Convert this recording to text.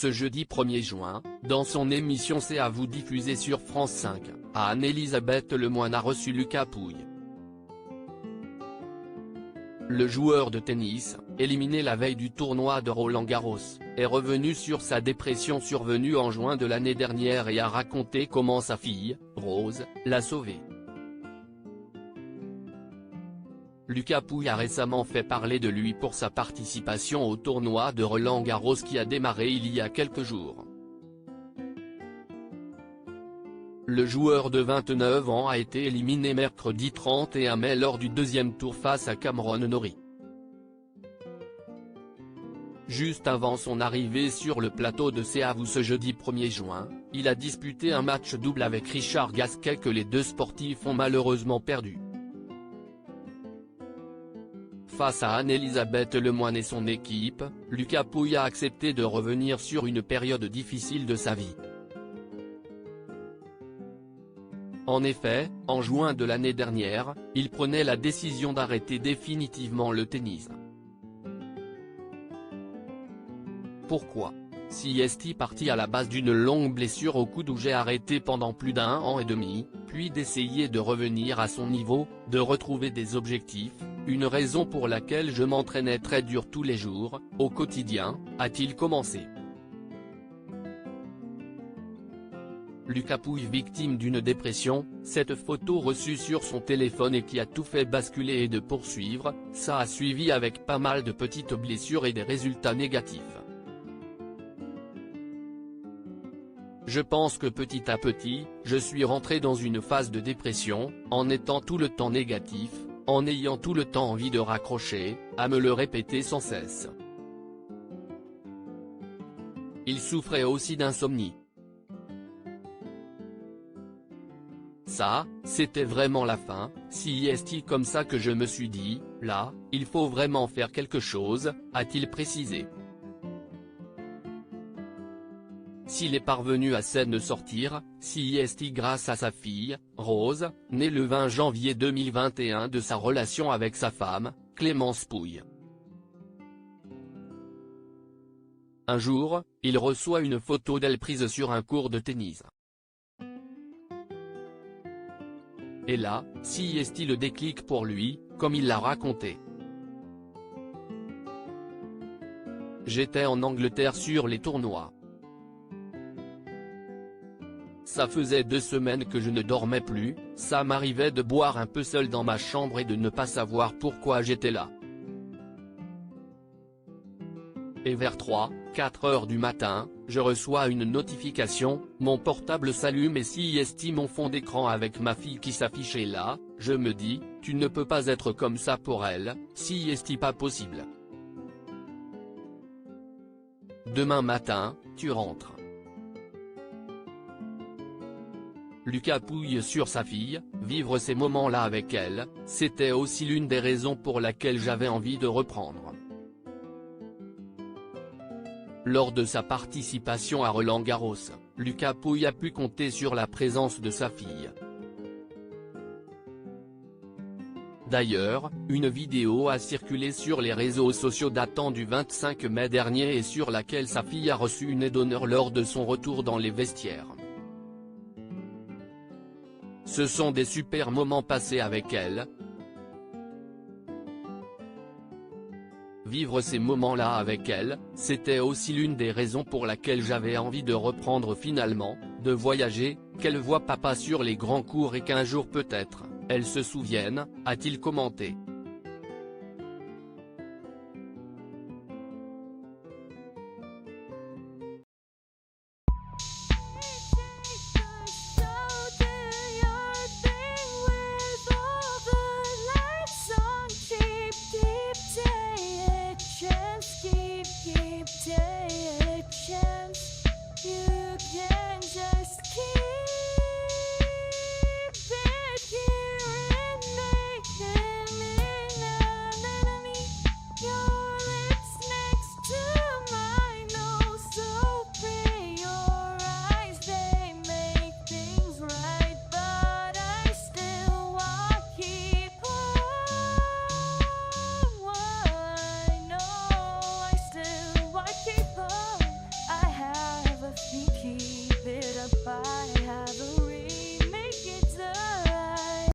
ce jeudi 1er juin, dans son émission C'est à vous diffusée sur France 5, Anne-Elisabeth Lemoine a reçu Lucas Pouille. Le joueur de tennis, éliminé la veille du tournoi de Roland-Garros, est revenu sur sa dépression survenue en juin de l'année dernière et a raconté comment sa fille, Rose, l'a sauvé. Lucas Pouille a récemment fait parler de lui pour sa participation au tournoi de Roland-Garros qui a démarré il y a quelques jours. Le joueur de 29 ans a été éliminé mercredi 31 mai lors du deuxième tour face à Cameron Norrie. Juste avant son arrivée sur le plateau de C'est à vous ce jeudi 1er juin, il a disputé un match double avec Richard Gasquet que les deux sportifs ont malheureusement perdu. Face à Anne-Elisabeth Lemoine et son équipe, Lucas Pouille a accepté de revenir sur une période difficile de sa vie. En effet, en juin de l'année dernière, il prenait la décision d'arrêter définitivement le tennis. Pourquoi ? Si est parti à la base d'une longue blessure au coude où j'ai arrêté pendant plus d'1 an et demi, puis d'essayer de revenir à son niveau, de retrouver des objectifs, une raison pour laquelle je m'entraînais très dur tous les jours, au quotidien, a-t-il commencé. Lucas Pouille victime d'une dépression, cette photo reçue sur son téléphone et qui a tout fait basculer et de poursuivre, ça a suivi avec pas mal de petites blessures et des résultats négatifs. Je pense que petit à petit, je suis rentré dans une phase de dépression, en étant tout le temps négatif, en ayant tout le temps envie de raccrocher, à me le répéter sans cesse. Il souffrait aussi d'insomnie. Ça, c'était vraiment la fin, si est comme ça que je me suis dit, là, il faut vraiment faire quelque chose, a-t-il précisé. S'il est parvenu à s'en sortir, si est grâce à sa fille, Rose, née le 20 janvier 2021 de sa relation avec sa femme, Clémence Pouille. Un jour, il reçoit une photo d'elle prise sur un court de tennis. Et là, si est le déclic pour lui, comme il l'a raconté. J'étais en Angleterre sur les tournois. Ça faisait 2 semaines que je ne dormais plus, ça m'arrivait de boire un peu seul dans ma chambre et de ne pas savoir pourquoi j'étais là. Et vers 3-4 heures du matin, je reçois une notification, mon portable s'allume et si est mon fond d'écran avec ma fille qui s'affichait là, je me dis, tu ne peux pas être comme ça pour elle, si est pas possible. Demain matin, tu rentres. Lucas Pouille sur sa fille, vivre ces moments-là avec elle, c'était aussi l'une des raisons pour laquelle j'avais envie de reprendre. Lors de sa participation à Roland-Garros, Lucas Pouille a pu compter sur la présence de sa fille. D'ailleurs, une vidéo a circulé sur les réseaux sociaux datant du 25 mai dernier et sur laquelle sa fille a reçu une aide d'honneur lors de son retour dans les vestiaires. Ce sont des super moments passés avec elle. Vivre ces moments-là avec elle, c'était aussi l'une des raisons pour laquelle j'avais envie de reprendre finalement, de voyager, qu'elle voit papa sur les grands cours et qu'un jour peut-être, elle se souvienne, a-t-il commenté.